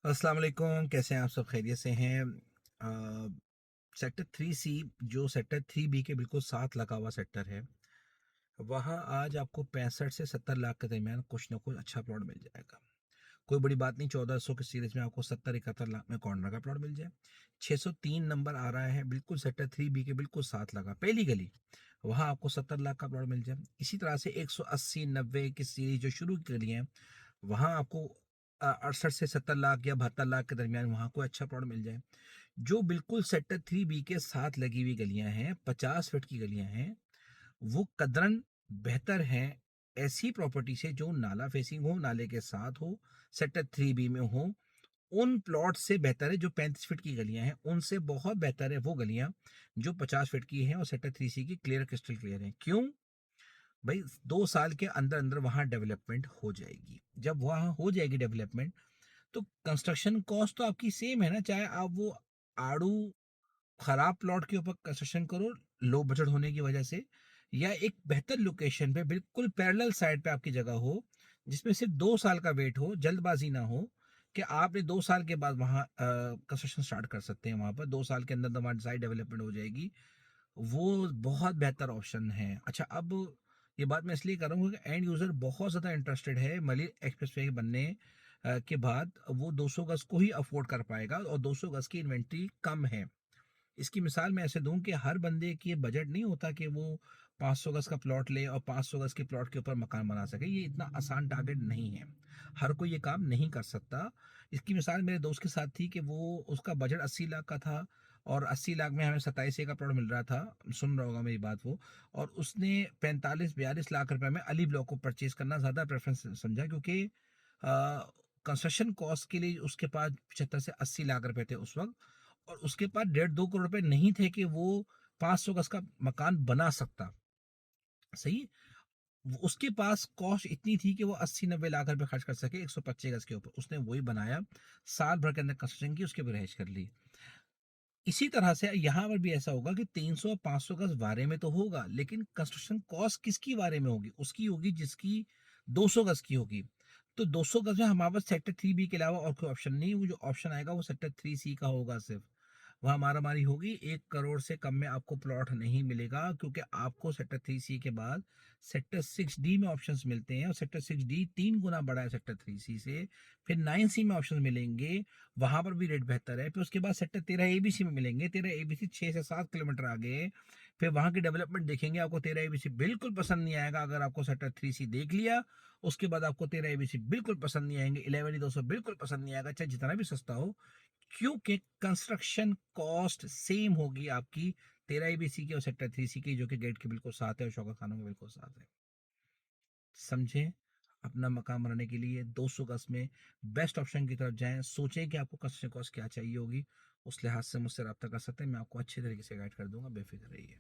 अस्सलाम वालेकुम, कैसे हैं आप? सब खैरियत से हैं? सेक्टर 3C, जो सेक्टर 3B के बिल्कुल साथ लगा हुआ सेक्टर है, वहाँ आज आपको 65 से 70 लाख के दरमियान कुछ ना कुछ अच्छा प्लॉट मिल जाएगा। कोई बड़ी बात नहीं, 1400 के सीरीज में आपको 70-71 लाख में कॉर्नर का प्लॉट मिल जाए। 603 नंबर आ रहा है, बिल्कुल सेक्टर 3B के बिल्कुल साथ लगा पहली गली, वहाँ आपको 70 लाख का प्लॉट मिल जाए। इसी तरह से 180-90 की सीरीज जो शुरू की गली है, वहाँ आपको 68 से 70 लाख या 72 लाख के दरमियान वहाँ कोई अच्छा प्लॉट मिल जाए। जो बिल्कुल सेक्टर 3B के साथ लगी हुई गलियां हैं, 50 फीट की गलियां हैं, वो कदरन बेहतर हैं ऐसी प्रॉपर्टी से जो नाला फेसिंग हो, नाले के साथ हो, सेक्टर 3B में हो। उन प्लॉट से बेहतर है जो 35 फीट की गलियां हैं, उनसे बहुत बेहतर है वो गलियां जो 50 फीट की हैं और सेक्टर 3C की क्लियर क्रिस्टल क्लियर है। क्यों भाई? 2 साल के अंदर अंदर वहां डेवलपमेंट हो जाएगी। जब वहां हो जाएगी डेवलपमेंट, तो कंस्ट्रक्शन कॉस्ट तो आपकी सेम है ना, चाहे आप वो आड़ू खराब प्लॉट के ऊपर कंस्ट्रक्शन करो लो बजट होने की वजह से, या एक बेहतर लोकेशन पे बिल्कुल पैरेलल साइड पे आपकी जगह हो, जिसमें सिर्फ 2 साल का वेट हो, जल्दबाजी ना हो कि आपने 2 साल के बाद वहाँ कंस्ट्रक्शन स्टार्ट कर सकते हैं। वहाँ पर 2 साल के अंदर हमारी साइड डेवलपमेंट हो जाएगी। वो बहुत बेहतर ऑप्शन है। अच्छा, अब ये बात मैं इसलिए कर रहा हूँ क्योंकि एंड यूजर बहुत ज़्यादा इंटरेस्टेड है मलिर एक्सप्रेसवे बनने के बाद वो 200 गज को ही अफोर्ड कर पाएगा और 200 गज की इन्वेंट्री कम है। इसकी मिसाल मैं ऐसे दूं कि हर बंदे की बजट नहीं होता कि वो 500 गज का प्लॉट ले और 500 गज के प्लॉट के ऊपर मकान बना सके। ये इतना आसान टारगेट नहीं है, हर कोई ये काम नहीं कर सकता। इसकी मिसाल मेरे दोस्त के साथ थी कि वो उसका बजट 80 लाख का था और 80 लाख में हमें 27 का प्लॉट मिल रहा था। सुन रहा होगा मेरी बात वो। और उसने 45-42 लाख रुपए में अली ब्लॉक को परचेज करना ज़्यादा प्रेफरेंस समझा, क्योंकि कंस्ट्रक्शन कॉस्ट के लिए उसके पास 75 से 80 लाख रुपए थे उस वक्त, और उसके पास 1.5-2 करोड़ रुपए नहीं थे कि वो 500 गज का मकान बना सकता। सही। उसके पास कॉस्ट इतनी थी कि वो 80-90 लाख रुपए खर्च कर सके 125 गज के ऊपर। उसने वही बनाया, साल भर के अंदर कंस्ट्रक्शन की, उसके भी रहायश कर ली। इसी तरह से यहाँ पर भी ऐसा होगा कि 300 और 500 गज वारे में तो होगा, लेकिन कंस्ट्रक्शन कॉस्ट किसकी वारे में होगी? उसकी होगी जिसकी 200 गज की होगी। तो 200 गज में हमारे पास सेक्टर 3B के अलावा और कोई ऑप्शन नहीं। वो जो ऑप्शन आएगा वो सेक्टर 3C का होगा सिर्फ। वहाँ मारामारी होगी, 1 करोड़ से कम में आपको प्लॉट नहीं मिलेगा, क्योंकि आपको सेक्टर 3C के बाद सेक्टर 6D में ऑप्शंस मिलते हैं और सेक्टर 6D 3 गुना बड़ा है सेक्टर 3C से। फिर 9C में ऑप्शंस मिलेंगे, वहां पर भी रेट बेहतर है। फिर उसके बाद सेक्टर 13ABC में मिलेंगे। 13ABC 6 से 7 किलोमीटर आगे। फिर वहां की डेवलपमेंट देखेंगे, आपको 13ABC बिल्कुल पसंद नहीं आएगा। अगर आपको सेक्टर 3C देख लिया, उसके बाद आपको 13ABC बिल्कुल पसंद नहीं आएंगे, 11E 200 बिल्कुल पसंद नहीं आएगा, चाहे जितना भी सस्ता हो, क्योंकि कंस्ट्रक्शन कॉस्ट सेम होगी आपकी 13ABC की और सेक्टर 3C की, जो कि गेट के बिल्कुल साथ है और शौकत खानों के बिल्कुल साथ है। समझें? अपना मकान बनाने के लिए 200 गज में बेस्ट ऑप्शन की तरफ जाएं। सोचें कि आपको कंस्ट्रक्शन कॉस्ट क्या चाहिए होगी, उस लिहाज से मुझसे रब्ता कर सकते हैं। मैं आपको अच्छे तरीके से गाइड कर दूंगा, बेफिक्र रहिए।